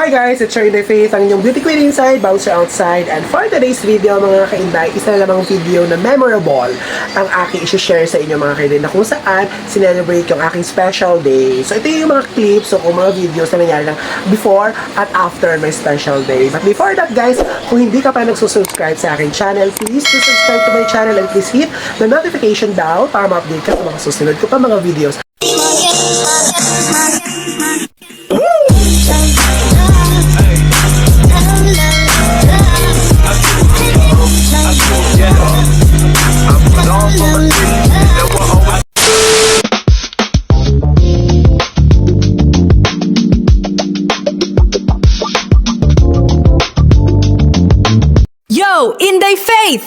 Hi guys, it's Sherry Faith, ang inyong beauty queen inside, bouncer outside. And for today's video mga kainday, isa na namang video na memorable ang aking isi-share sa inyo mga kainday na kung saan sinelebrate yung aking special day. So ito yung mga clips o mga videos na nangyari lang before at after my special day. But before that guys, kung hindi ka pa nagsusubscribe sa aking channel, please do subscribe to my channel and please hit the notification bell para ma-update ka sa mga susunod ko pa mga videos. Yo, Inday Faith!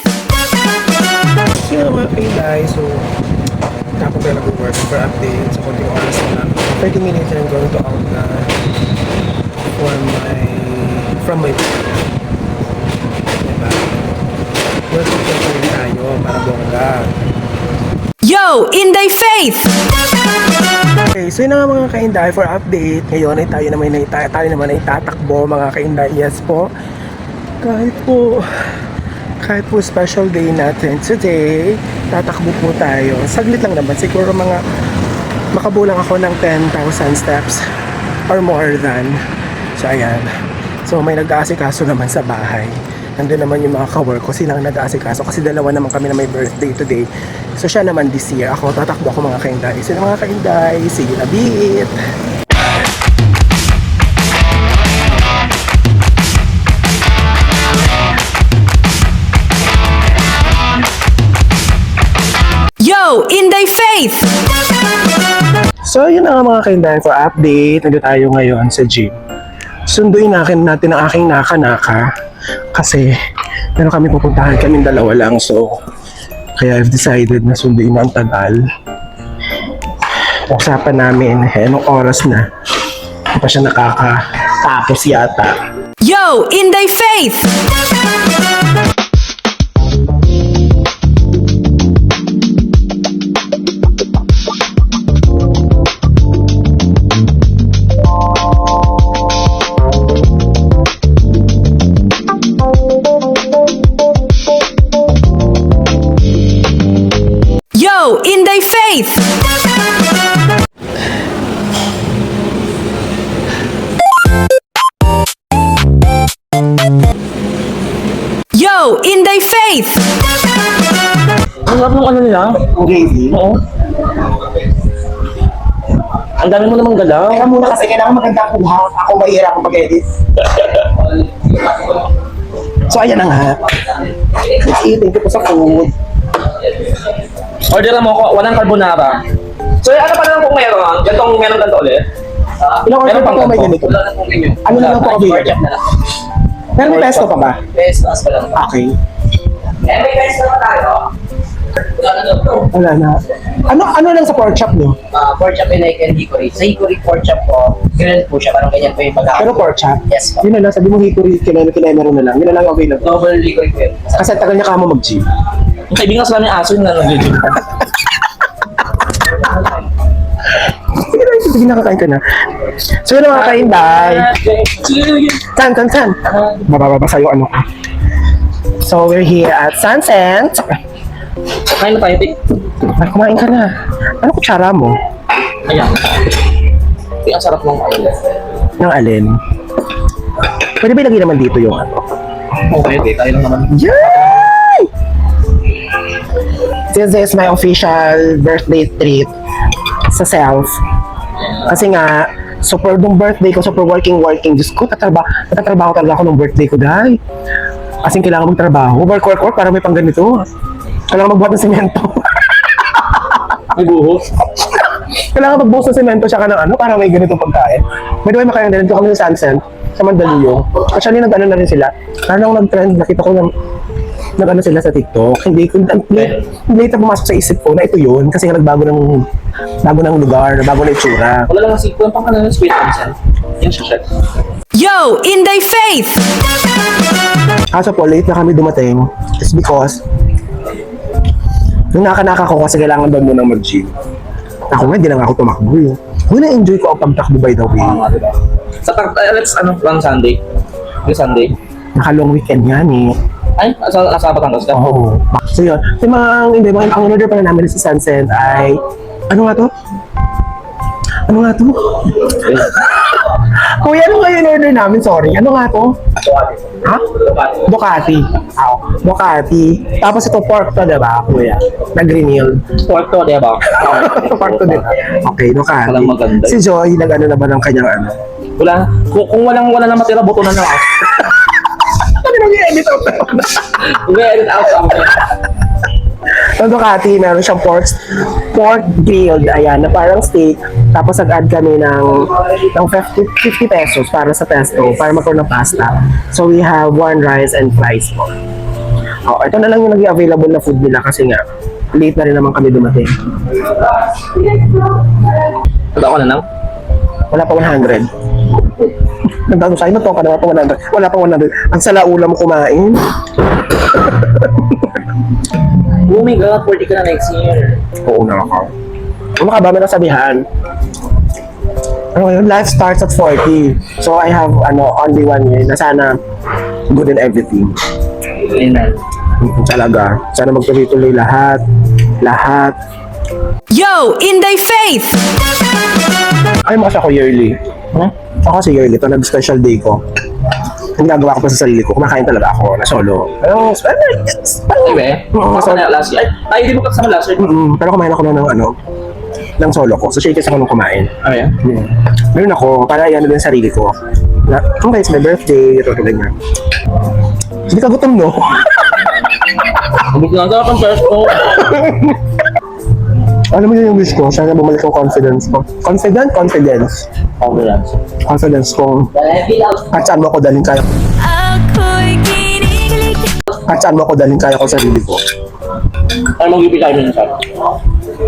So yun mga kainday, so tapos tayo nag-work for update. So konting oras na 30 minutes and I'm going to out na from my work. Diba? Working pa rin tayo para bongga. Yo, Inday Faith! Okay, so yun na nga mga kainday for update. Ngayon ay tayo naman ay tatakbo mga kainday. Yes po. Kahit po special day natin today, tatakbo po tayo. Saglit lang naman, siguro mga makabulang ako ng 10,000 steps or more than. So ayan. So may nag-aasikaso naman sa bahay. Nandun naman yung mga ka-work ko, silang nag-aasikaso kasi dalawa naman kami na may birthday today. So siya naman this year. Ako, tatakbo ako mga kainday. So mga kainday, see you in a bit. Yo, Inday Faith! So yun na nga mga kainday for update. Nandito tayo ngayon sa gym. Sunduin natin ang aking naka-naka kasi meron kami pupuntahan kaming dalawa lang, so kaya I've decided na sunduin na ang tagal. Usapan namin anong oras na, hindi pa siya nakakatapos yata. Yo, Inday Faith! Yo, Inday Faith! Yo, Inday Faith! Ang sarap ng ano nila? Ang gravy? Oo. Ang dami mo namang galaw. Kaya muna kasi kailangan maganda ang kuha. Ako mahirap ang pag-edit. So ayan na nga. Let's eat. Thank you po sa food. Order mo ko, walang carbonara. So ano pa naman kung meron? Meron ganito ulit? Ilang order Meron pa pang po may ganito? ganito? Wala na pong menu. Ano na lang po available? Pork chop na lang. Pero may pesto pa ba? Best, taas pa lang. Okay. May pesto na tayo. Wala na. Ano lang sa pork chop nyo? Pork chop and egg and hickory. Sa hickory pork chop po, grilled po siya. Parang ganyan po yung pagkakain. Pero pork chop? Yes po. Yun na lang, sabi mo hickory, kinemero na lang. Yun na lang yung available. Double hickory po yun. Kasi tagal niya ka mo mag-gym. Yung kaibigan ko sa namin aso yung nag-gym. Sige na, sige nakakain ka na. So yun ang mga kainday. San? Bababasa yung ano ko. So we're here at Sunset. Kain na tayo, Tik. Ay, kumain ka na. Ano kutsara mo? Ayan. Ang sarap ng ano. Ng alin? Pwede ba ilagay naman dito yung ano? Okay, tayo lang naman. Yay! This is my official birthday treat sa self. Kasi nga, super nung birthday ko, super working. Diyos ko, natatrabaho talaga ako nung birthday ko, dahil. Kasi kailangan magtrabaho. Work, para may pang ganito. Kailangan magbuhat ng semento. May buhos. Kailangan magbuhos ng semento siya ka ng ano, para may ganito pagkain. By the way, makain din kami sa Sunset, sa Mandaluyong. Actually, nag-ano na rin sila. Parang nag-trend, nakita ko nag-ano sila sa TikTok. Hindi ito pumasok sa isip ko na ito yun. Kasi nga bago ng lugar, bago na itsura. Wala lang ang siko. Yung pang ano ng sweet minsan. Yan siya, chef. Yo, Inday Faith! Kaso po, late na kami dumating. It's because Nung naka ko kasi kailangan doon munang mag-gym. Ako nga, hindi lang ako tumakbo eh. Uy, na-enjoy ko ang pagtakbo by the way. Diba? Let's, one Sunday. This Sunday. Naka-long weekend yan eh. Ay, nasa Batangas ka? Oo. So yun. Yung hindi, ang order pala namin sa Sunset ay, ano nga to? Ano nga to? Kuya, ano nga yung order namin? Sorry. Ano nga to? Ha? Ducati. Ducati. Tapos ito pork to, diba, kuya? Na green Pork to, diba? pork to din. Okay, Ducati. Walang maganda. Si Joy, nag-ano na ba ng kanyang ano? Wala. Kung wala na matira, buto na ako. Ano nang i-edit out na? I-edit out ako. Ang Ducati, meron siyang pork grilled, ayan, na parang steak. Tapos nag-add kami ng 50 pesos para sa pesto, para magkaroon ng pasta. So we have one rice and fries po. Oh, ito na lang yung naging available na food nila kasi nga, late na rin naman kami dumating. Ito ako na lang. Wala pa 100. Nagbago sa'yo, na to ka na pa 100. Wala pa 100. Ang salaula mo kumain. Oh my God, 40 ka na next year. Oo na ako. Ano ka ba? May nasabihan. Ano yun? Life starts at 40. So I have only 1 year na sana good in everything. Amen. Talaga. Sana magtuloy-tuloy lahat. Lahat. Yo, Inday Faith! Ay mo kasi ako yearly. Ako kasi yearly. Ito nag-special day ko. Ang ginagawa ko pa sa sarili ko. Kumakain talaga ako na solo. Pero, Anyway, kasama na last year. Ay, hindi mo kasama last year. pero kumain ako ng ng solo ko. So, shake ako nung kumain. Ano yan? Meron ako, para yan din sarili ko. Okay, it's my birthday, ito ganyan. Hindi ka gutom, no? Bukod na dapat ang first ko. Alam mo yun yung wish ko, sana bumalik ang confidence ko. Confidence Confidence. kong at saan mo ako dalhin kaya. At saan mo ako dalhin kaya ko sarili ko. Ano mag-ibigay mo siya?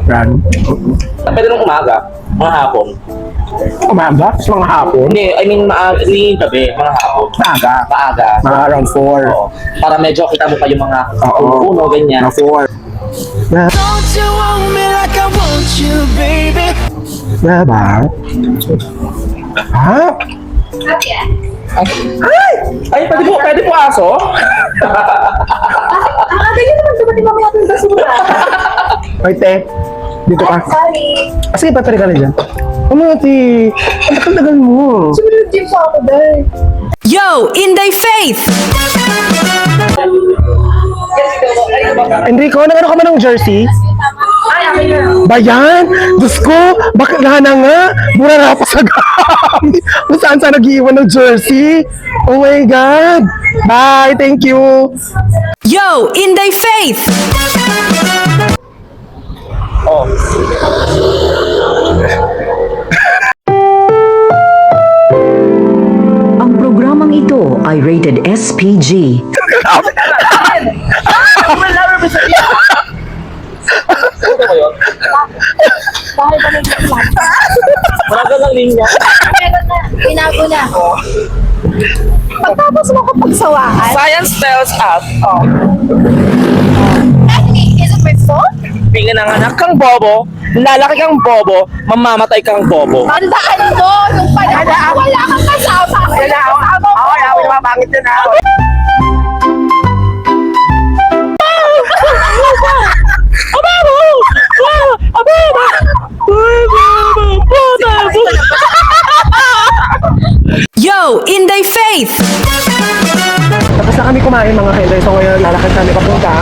Run. Pwede nung umaga, mga hapon. Umaga? Sa mga hapon? Hindi, I mean, hindi gabi, mga hapon. Maaga. Maaga. Mga around 4. Oo. Para medyo kita mo pa yung mga puno, ganyan. Mga 4. Don't you want me like I want you, baby? Diba? Ha? Ay, pwede po aso? Ganyan naman dumating mamaya natin sa sura. Ay, te. Dito ka. Sorry. Sige, patari ka na dyan. Ano, te? Ang tagal mo. Sumunod din po ako dahil. Yo, Inday Faith! Enrico, nag-ano ka ba ng jersey? Ay, akin na. Bayan! Diyos ko! Bakit na nga? Mura na pa sa gamit! Kung saan nag-iwan ng jersey? Oh my God! Bye! Thank you! Yo, Inday Faith! Oo. Ang programang ito ay rated SPG. Ito ba yun? Dahil ba may plan? Maragad ang linya. Meron na. Tinago na. Pagtapos mo ko pagsawaan. Science tells us, Is it my fault? pinanganak kang bobo, lalaki kang bobo, mamamatay kang bobo. Tandaan mo, nung panahon wala kang kasama. Wala akong kasama mo. Wala ako yung mabangit din ako. Yo, Inday Faith! Tapos na kami kumain mga kailan. So ngayon lalakad kami papunta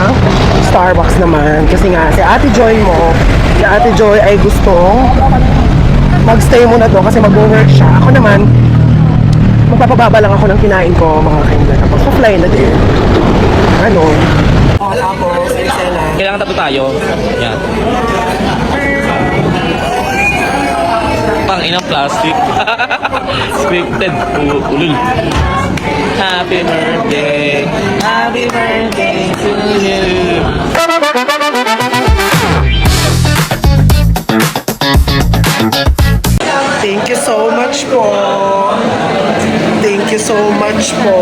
Starbucks naman. Kasi nga si Ate Joy mo, si Ate Joy ay gustong magstay muna doon kasi mag-work siya. Ako naman, magpapababa lang ako ng kinain ko mga kailan. Tapos fly na din. Ano? Tapos, Kailangan tato tayo. Yan. Pang inang plastic. Scripted. Ulul. Happy birthday. Happy birthday to you. thank you so much po. Thank you so much po.